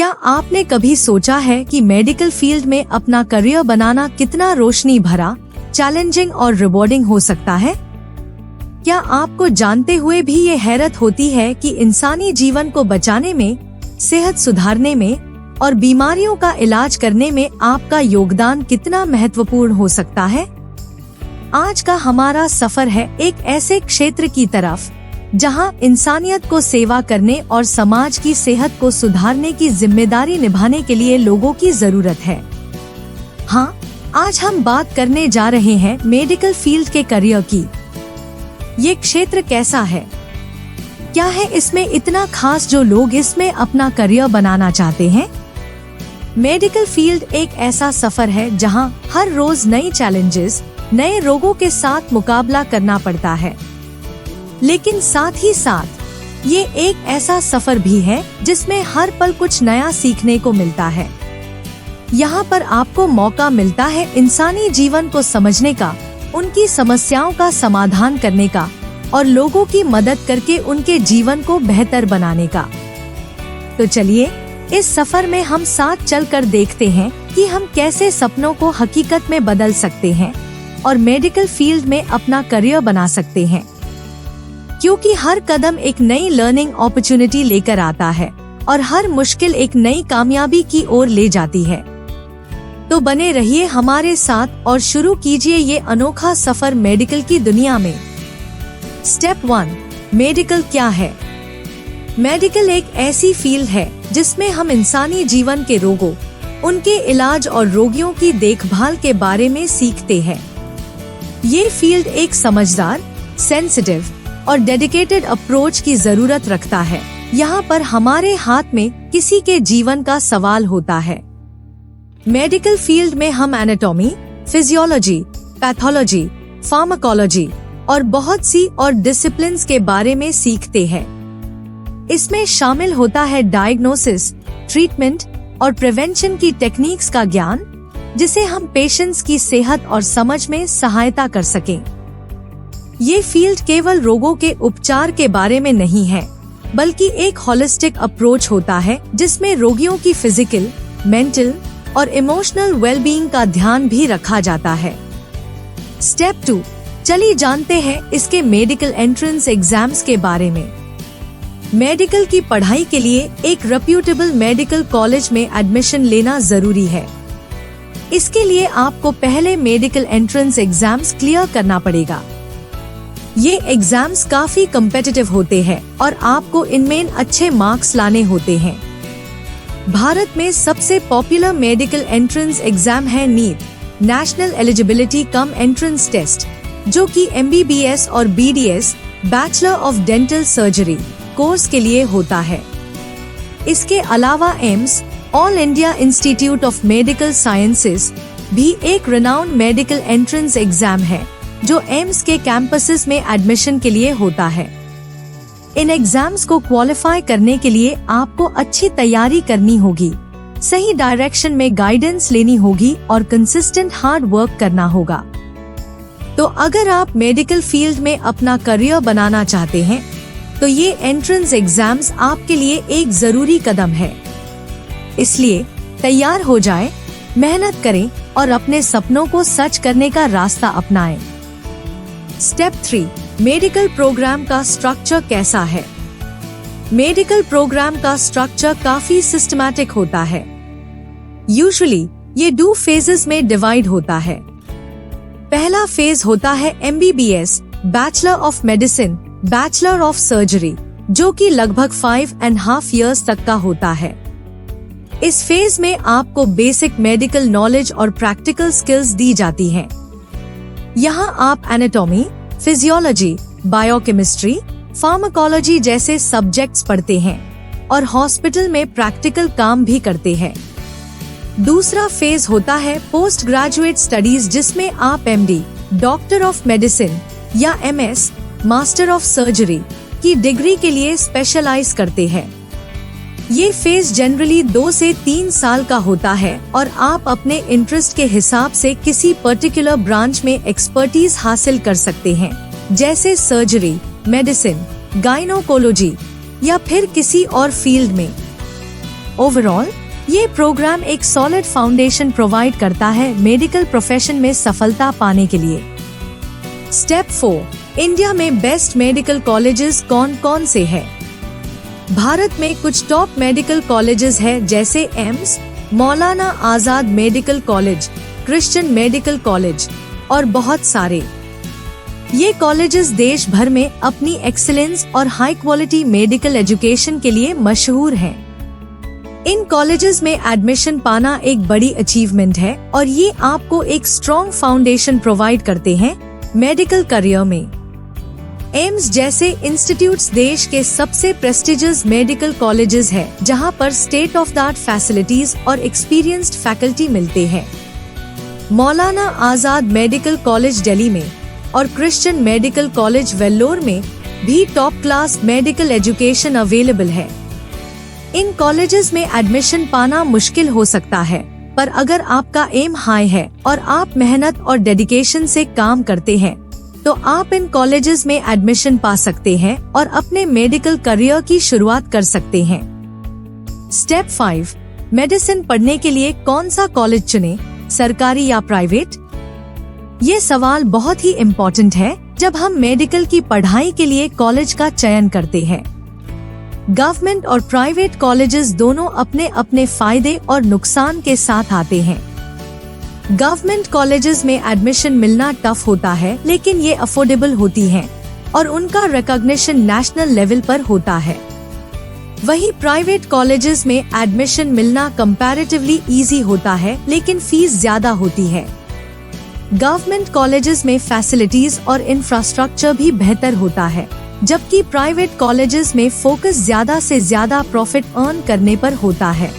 क्या आपने कभी सोचा है कि मेडिकल फील्ड में अपना करियर बनाना कितना रोशनी भरा, चैलेंजिंग और रिवॉर्डिंग हो सकता है? क्या आपको जानते हुए भी ये हैरत होती है कि इंसानी जीवन को बचाने में, सेहत सुधारने में और बीमारियों का इलाज करने में आपका योगदान कितना महत्वपूर्ण हो सकता है? आज का हमारा सफर है एक ऐसे क्षेत्र की तरफ जहां इंसानियत को सेवा करने और समाज की सेहत को सुधारने की जिम्मेदारी निभाने के लिए लोगों की जरूरत है। हाँ, आज हम बात करने जा रहे हैं मेडिकल फील्ड के करियर की। ये क्षेत्र कैसा है? क्या है इसमें इतना खास जो लोग इसमें अपना करियर बनाना चाहते हैं? मेडिकल फील्ड एक ऐसा सफर है जहां हर रोज नई चैलेंजेस, नए रोगों के साथ मुकाबला करना पड़ता है। लेकिन साथ ही साथ ये एक ऐसा सफर भी है जिसमें हर पल कुछ नया सीखने को मिलता है। यहाँ पर आपको मौका मिलता है इंसानी जीवन को समझने का, उनकी समस्याओं का समाधान करने का और लोगों की मदद करके उनके जीवन को बेहतर बनाने का। तो चलिए इस सफर में हम साथ चलकर देखते हैं कि हम कैसे सपनों को हकीकत में बदल सकते हैं और मेडिकल फील्ड में अपना करियर बना सकते हैं। क्योंकि हर कदम एक नई लर्निंग अपॉर्चुनिटी लेकर आता है और हर मुश्किल एक नई कामयाबी की ओर ले जाती है। तो बने रहिए हमारे साथ और शुरू कीजिए ये अनोखा सफर मेडिकल की दुनिया में। स्टेप 1, मेडिकल क्या है? मेडिकल एक ऐसी फील्ड है जिसमें हम इंसानी जीवन के रोगों, उनके इलाज और रोगियों की देखभाल के बारे में सीखते हैं। ये फील्ड एक समझदार, सेंसिटिव और डेडिकेटेड अप्रोच की जरूरत रखता है। यहाँ पर हमारे हाथ में किसी के जीवन का सवाल होता है। मेडिकल फील्ड में हम एनाटॉमी, फिजियोलॉजी, पैथोलॉजी, फार्माकोलॉजी और बहुत सी और डिसिप्लिन्स के बारे में सीखते हैं। इसमें शामिल होता है डायग्नोसिस, ट्रीटमेंट और प्रिवेंशन की टेक्निक्स का ज्ञान, जिसे हम पेशेंट्स की सेहत और समझ में सहायता कर सकें। ये फील्ड केवल रोगों के उपचार के बारे में नहीं है, बल्कि एक होलिस्टिक अप्रोच होता है जिसमें रोगियों की फिजिकल, मेंटल और इमोशनल वेलबीइंग का ध्यान भी रखा जाता है। स्टेप 2, चलिए जानते हैं इसके मेडिकल एंट्रेंस एग्जाम्स के बारे में। मेडिकल की पढ़ाई के लिए एक रेप्यूटेबल मेडिकल कॉलेज में एडमिशन लेना जरूरी है। इसके लिए आपको पहले मेडिकल एंट्रेंस एग्जाम्स क्लियर करना पड़ेगा। ये एग्जाम्स काफी कम्पिटिटिव होते हैं और आपको इनमें अच्छे मार्क्स लाने होते हैं। भारत में सबसे पॉपुलर मेडिकल एंट्रेंस एग्जाम है NEET, national eligibility cum entrance test, जो कि MBBS और BDS, bachelor of dental surgery course के लिए होता है। इसके अलावा AIIMS, all India institute of medical sciences भी एक रिनाउंड मेडिकल एंट्रेंस एग्जाम है जो एम्स के कैंपसेस में एडमिशन के लिए होता है। इन एग्जाम्स को क्वालिफाई करने के लिए आपको अच्छी तैयारी करनी होगी, सही डायरेक्शन में गाइडेंस लेनी होगी और कंसिस्टेंट हार्ड वर्क करना होगा। तो अगर आप मेडिकल फील्ड में अपना करियर बनाना चाहते हैं, तो ये एंट्रेंस एग्जाम्स आपके लिए एक जरूरी कदम है। इसलिए तैयार हो जाएं, मेहनत करें और अपने सपनों को सच करने का रास्ता अपनाएं। स्टेप 3, मेडिकल प्रोग्राम का स्ट्रक्चर कैसा है? मेडिकल प्रोग्राम का स्ट्रक्चर काफी सिस्टमैटिक होता है। यूजुअली ये 2 फेजेस में डिवाइड होता है। पहला फेज होता है MBBS, bachelor of medicine, bachelor of surgery, जो कि लगभग 5.5 इयर्स तक का होता है। इस फेज में आपको बेसिक मेडिकल नॉलेज और प्रैक्टिकल स्किल्स दी जाती हैं। यहाँ आप एनाटॉमी, फिजियोलॉजी, बायोकेमिस्ट्री, फार्माकोलॉजी जैसे सब्जेक्ट्स पढ़ते हैं और हॉस्पिटल में प्रैक्टिकल काम भी करते हैं। दूसरा फेज होता है पोस्ट ग्रेजुएट स्टडीज, जिसमें आप MD, डॉक्टर ऑफ मेडिसिन या MS, मास्टर ऑफ सर्जरी की डिग्री के लिए स्पेशलाइज करते हैं। ये फेज जनरली 2 से 3 साल का होता है और आप अपने इंटरेस्ट के हिसाब से किसी पर्टिकुलर ब्रांच में एक्सपर्टीज हासिल कर सकते हैं, जैसे सर्जरी, मेडिसिन, गायनोकोलॉजी या फिर किसी और फील्ड में। ओवरऑल ये प्रोग्राम एक सॉलिड फाउंडेशन प्रोवाइड करता है मेडिकल प्रोफेशन में सफलता पाने के लिए। स्टेप 4, इंडिया में बेस्ट मेडिकल कॉलेजेस कौन कौन से हैं? भारत में कुछ टॉप मेडिकल कॉलेजेस हैं जैसे AIIMS, Maulana Azad Medical College, Christian Medical College और बहुत सारे। ये कॉलेजेस देश भर में अपनी एक्सीलेंस और हाई क्वालिटी मेडिकल एजुकेशन के लिए मशहूर हैं। इन कॉलेजेस में एडमिशन पाना एक बड़ी अचीवमेंट है और ये आपको एक स्ट्रॉन्ग फाउंडेशन प्रोवाइड करते हैं मेडिकल करियर में। एम्स जैसे इंस्टीट्यूट्स देश के सबसे प्रेस्टिजियस मेडिकल कॉलेजेस हैं, जहां पर state of the art facilities और एक्सपीरियंस्ड फैकल्टी मिलते हैं। मौलाना आजाद मेडिकल कॉलेज दिल्ली में और क्रिश्चियन मेडिकल कॉलेज वेल्लोर में भी top class medical education available है। इन कॉलेजेस में एडमिशन पाना मुश्किल हो सकता है, पर अगर आपका एम हाई है और आप मेहनत और डेडिकेशन से काम करते हैं तो आप इन कॉलेजेस में एडमिशन पा सकते हैं और अपने मेडिकल करियर की शुरुआत कर सकते हैं। स्टेप 5, मेडिसिन पढ़ने के लिए कौन सा कॉलेज चुने, सरकारी या प्राइवेट? ये सवाल बहुत ही इम्पोर्टेंट है जब हम मेडिकल की पढ़ाई के लिए कॉलेज का चयन करते हैं। गवर्नमेंट और प्राइवेट कॉलेजेस दोनों अपने अपने फायदे और नुकसान के साथ आते हैं। गवर्नमेंट कॉलेजेस में एडमिशन मिलना टफ होता है, लेकिन ये अफोर्डेबल होती हैं और उनका रिकॉग्निशन नेशनल लेवल पर होता है। वहीं प्राइवेट कॉलेजेस में एडमिशन मिलना कंपैरेटिवली इजी होता है, लेकिन फीस ज्यादा होती है। गवर्नमेंट कॉलेजेस में फैसिलिटीज और इंफ्रास्ट्रक्चर भी बेहतर होता है, जबकि प्राइवेट कॉलेजेस में फोकस ज्यादा से ज्यादा प्रॉफिट अर्न करने पर होता है।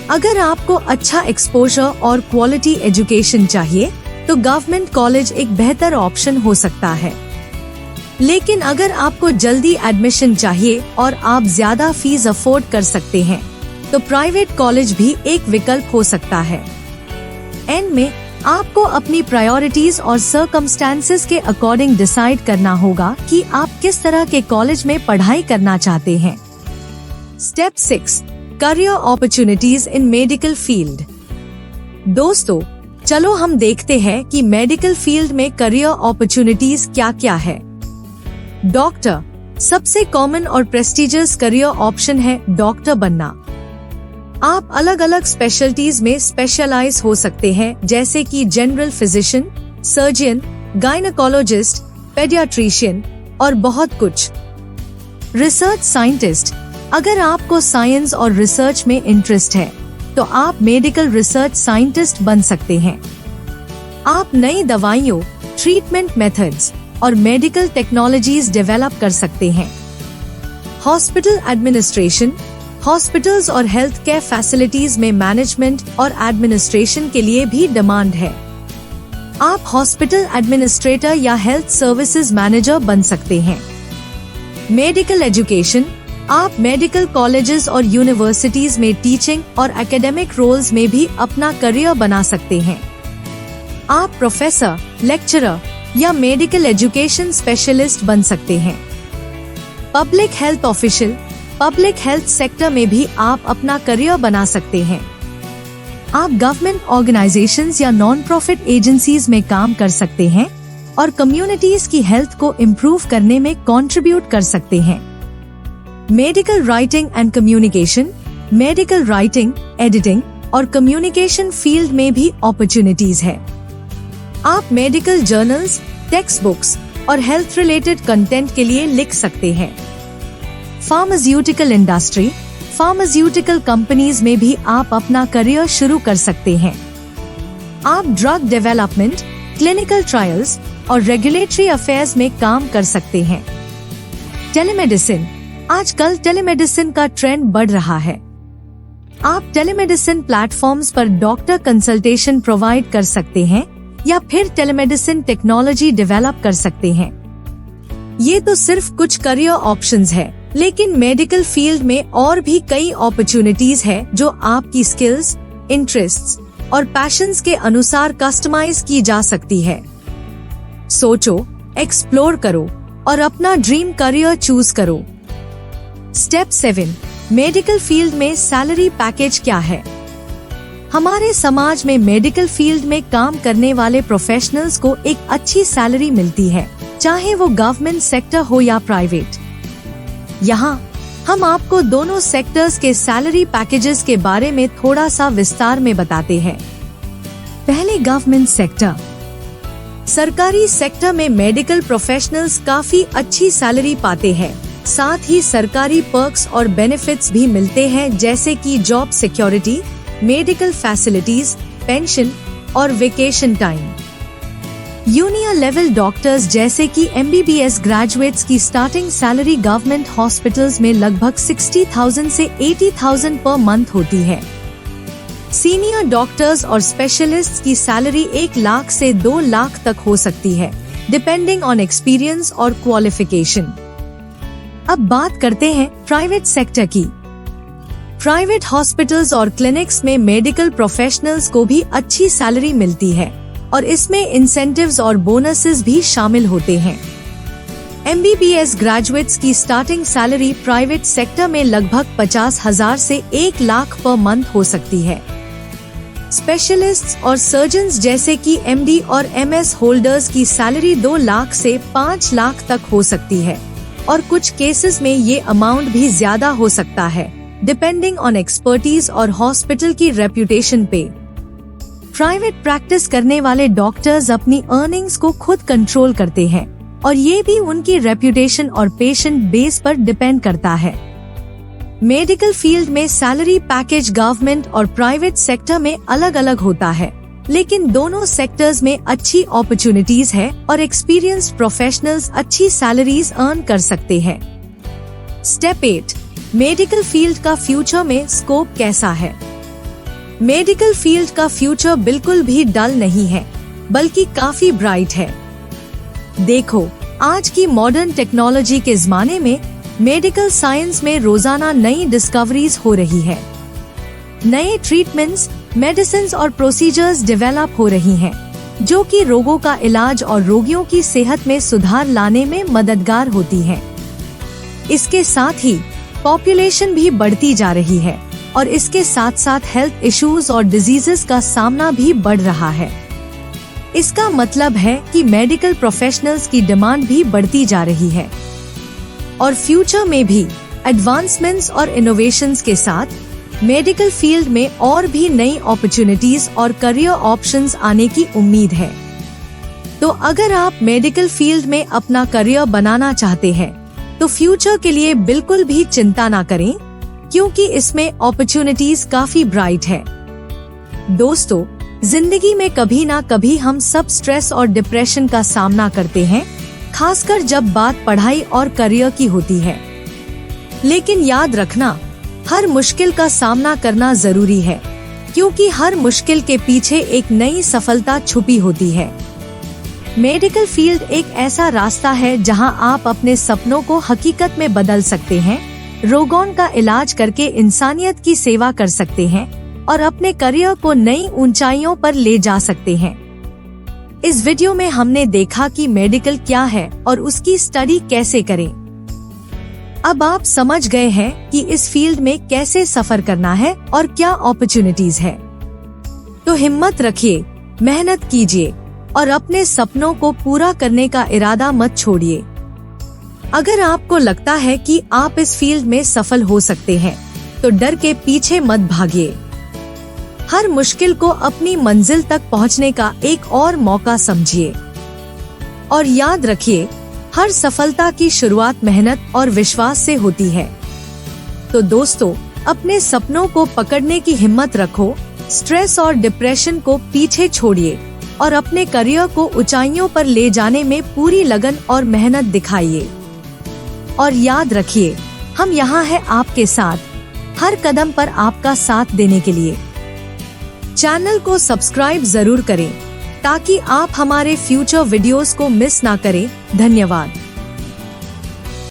अगर आपको अच्छा एक्सपोजर और क्वालिटी एजुकेशन चाहिए तो गवर्नमेंट कॉलेज एक बेहतर ऑप्शन हो सकता है, लेकिन अगर आपको जल्दी एडमिशन चाहिए और आप ज्यादा फीस अफोर्ड कर सकते हैं तो प्राइवेट कॉलेज भी एक विकल्प हो सकता है। एंड में आपको अपनी प्रायोरिटीज और सर्कमस्टेंसेस के अकॉर्डिंग डिसाइड करना होगा कि आप किस तरह के कॉलेज में पढ़ाई करना चाहते हैं। Step 6, career opportunities in medical field. दोस्तों, चलो हम देखते हैं कि मेडिकल फील्ड में करियर अपॉर्चुनिटीज क्या क्या है। डॉक्टर सबसे कॉमन और प्रेस्टिजियस करियर ऑप्शन है डॉक्टर बनना। आप अलग अलग स्पेशलिटीज में स्पेशलाइज हो सकते हैं, जैसे कि general physician, surgeon, gynaecologist, paediatrician और बहुत कुछ। रिसर्च साइंटिस्ट, अगर आपको साइंस और रिसर्च में इंटरेस्ट है तो आप मेडिकल रिसर्च साइंटिस्ट बन सकते हैं। आप नई दवाइयों, ट्रीटमेंट मेथड्स और मेडिकल टेक्नोलॉजीज डेवलप कर सकते हैं। हॉस्पिटल एडमिनिस्ट्रेशन, हॉस्पिटल्स और हेल्थ केयर फैसिलिटीज में मैनेजमेंट और एडमिनिस्ट्रेशन के लिए भी डिमांड है। आप हॉस्पिटल एडमिनिस्ट्रेटर या हेल्थ सर्विसेज मैनेजर बन सकते हैं। मेडिकल एजुकेशन, आप मेडिकल कॉलेजेस और यूनिवर्सिटीज में टीचिंग और एकेडमिक रोल्स में भी अपना करियर बना सकते हैं। आप प्रोफेसर, लेक्चरर या मेडिकल एजुकेशन स्पेशलिस्ट बन सकते हैं। Public health official, public health sector में भी आप अपना करियर बना सकते हैं। आप गवर्नमेंट ऑर्गेनाइजेशंस या नॉन प्रॉफिट एजेंसीज में काम कर सकते हैं और कम्युनिटीज की हेल्थ को इम्प्रूव करने में कंट्रीब्यूट कर सकते हैं। Medical writing and communication, medical writing, editing और कम्युनिकेशन फील्ड में भी अपॉर्चुनिटीज है। आप मेडिकल जर्नल्स, टेक्स्ट बुक्स और हेल्थ रिलेटेड कंटेंट के लिए लिख सकते हैं। फार्मास्यूटिकल इंडस्ट्री, फार्मास्यूटिकल कंपनीज में भी आप अपना करियर शुरू कर सकते हैं। आप ड्रग डेवलपमेंट, क्लिनिकल ट्रायल्स और रेगुलेटरी अफेयर्स में काम कर सकते हैं। टेलीमेडिसिन, आजकल टेलीमेडिसिन का ट्रेंड बढ़ रहा है। आप टेलीमेडिसिन प्लेटफॉर्म्स पर डॉक्टर कंसल्टेशन प्रोवाइड कर सकते हैं या फिर टेलीमेडिसिन टेक्नोलॉजी डेवलप कर सकते हैं। ये तो सिर्फ कुछ करियर ऑप्शंस है, लेकिन मेडिकल फील्ड में और भी कई अपॉर्चुनिटीज है जो आपकी स्किल्स, इंटरेस्ट्स और पैशंस के अनुसार कस्टमाइज की जा सकती है। सोचो, एक्सप्लोर करो और अपना ड्रीम करियर चूज करो। स्टेप 7, मेडिकल फील्ड में सैलरी पैकेज क्या है? हमारे समाज में मेडिकल फील्ड में काम करने वाले प्रोफेशनल्स को एक अच्छी सैलरी मिलती है, चाहे वो गवर्नमेंट सेक्टर हो या प्राइवेट। यहाँ हम आपको दोनों सेक्टर्स के सैलरी पैकेजेस के बारे में थोड़ा सा विस्तार में बताते हैं। पहले गवर्नमेंट सेक्टर। सरकारी सेक्टर में मेडिकल प्रोफेशनल्स काफी अच्छी सैलरी पाते हैं, साथ ही सरकारी पर्क्स और बेनिफिट्स भी मिलते हैं, जैसे कि job security, medical facilities, pension और vacation time. Junior level doctors जैसे कि MBBS ग्रेजुएट्स की स्टार्टिंग सैलरी गवर्नमेंट हॉस्पिटल्स में लगभग 60,000 से 80,000 पर मंथ होती है। सीनियर डॉक्टर्स और स्पेशलिस्ट्स की सैलरी 1 लाख से 2 लाख तक हो सकती है, डिपेंडिंग ऑन एक्सपीरियंस और क्वालिफिकेशन। अब बात करते हैं प्राइवेट सेक्टर की। प्राइवेट हॉस्पिटल्स और क्लिनिक्स में मेडिकल प्रोफेशनल्स को भी अच्छी सैलरी मिलती है और इसमें इंसेंटिव्स और बोनसेस भी शामिल होते हैं। MBBS ग्रेजुएट्स की स्टार्टिंग सैलरी प्राइवेट सेक्टर में लगभग 50,000 से 1 लाख पर मंथ हो सकती है। स्पेशलिस्ट्स और सर्जन्स जैसे कि MD और MS होल्डर्स की सैलरी 2 लाख से 5 लाख तक हो सकती है और कुछ केसेस में ये अमाउंट भी ज्यादा हो सकता है, डिपेंडिंग ऑन एक्सपर्टीज और हॉस्पिटल की रेप्यूटेशन पे। प्राइवेट प्रैक्टिस करने वाले डॉक्टर्स अपनी अर्निंग्स को खुद कंट्रोल करते हैं और ये भी उनकी रेप्यूटेशन और पेशेंट बेस पर डिपेंड करता है। मेडिकल फील्ड में सैलरी पैकेज गवर्नमेंट और प्राइवेट सेक्टर में अलग अलग होता है, लेकिन दोनों सेक्टर्स में अच्छी अपॉर्चुनिटीज है और एक्सपीरियंस्ड प्रोफेशनल्स अच्छी सैलरीज अर्न कर सकते हैं। स्टेप 8, मेडिकल फील्ड का फ्यूचर में स्कोप कैसा है? मेडिकल फील्ड का फ्यूचर बिल्कुल भी डल नहीं है, बल्कि काफी ब्राइट है। देखो, आज की मॉडर्न टेक्नोलॉजी के जमाने में मेडिकल साइंस में रोजाना नई डिस्कवरीज हो रही है। नए ट्रीटमेंट्स, मेडिसिन्स और प्रोसीजर्स डेवलप हो रही हैं, जो कि रोगों का इलाज और रोगियों की सेहत में सुधार लाने में मददगार होती हैं। इसके साथ ही पॉपुलेशन भी बढ़ती जा रही है और इसके साथ साथ हेल्थ इश्यूज और डिजीजेस का सामना भी बढ़ रहा है। इसका मतलब है कि मेडिकल प्रोफेशनल्स की डिमांड भी बढ़ती जा रही है और फ्यूचर में भी एडवांसमेंट्स और इनोवेशंस के साथ मेडिकल फील्ड में और भी नई अपॉर्चुनिटीज और करियर ऑप्शंस आने की उम्मीद है। तो अगर आप मेडिकल फील्ड में अपना करियर बनाना चाहते हैं, तो फ्यूचर के लिए बिल्कुल भी चिंता ना करें, क्योंकि इसमें अपॉर्चुनिटीज काफी ब्राइट है। दोस्तों, जिंदगी में कभी ना कभी हम सब स्ट्रेस और डिप्रेशन का सामना करते हैं, खासकर जब बात पढ़ाई और करियर की होती है। लेकिन याद रखना, हर मुश्किल का सामना करना जरूरी है, क्योंकि हर मुश्किल के पीछे एक नई सफलता छुपी होती है। मेडिकल फील्ड एक ऐसा रास्ता है जहां आप अपने सपनों को हकीकत में बदल सकते हैं, रोगों का इलाज करके इंसानियत की सेवा कर सकते हैं और अपने करियर को नई ऊंचाइयों पर ले जा सकते हैं। इस वीडियो में हमने देखा कि मेडिकल क्या है और उसकी स्टडी कैसे करें। अब आप समझ गए हैं कि इस फील्ड में कैसे सफर करना है और क्या अपॉर्चुनिटीज है। तो हिम्मत रखिए, मेहनत कीजिए और अपने सपनों को पूरा करने का इरादा मत छोड़िए। अगर आपको लगता है कि आप इस फील्ड में सफल हो सकते हैं, तो डर के पीछे मत भागिए। हर मुश्किल को अपनी मंजिल तक पहुंचने का एक और मौका समझिए और याद रखिए, हर सफलता की शुरुआत मेहनत और विश्वास से होती है। तो दोस्तों, अपने सपनों को पकड़ने की हिम्मत रखो, स्ट्रेस और डिप्रेशन को पीछे छोड़िए और अपने करियर को ऊंचाइयों पर ले जाने में पूरी लगन और मेहनत दिखाइए। और याद रखिए, हम यहाँ हैं आपके साथ, हर कदम पर आपका साथ देने के लिए। चैनल को सब्सक्राइब जरूर करें ताकि आप हमारे फ्यूचर वीडियोस को मिस ना करें। धन्यवाद।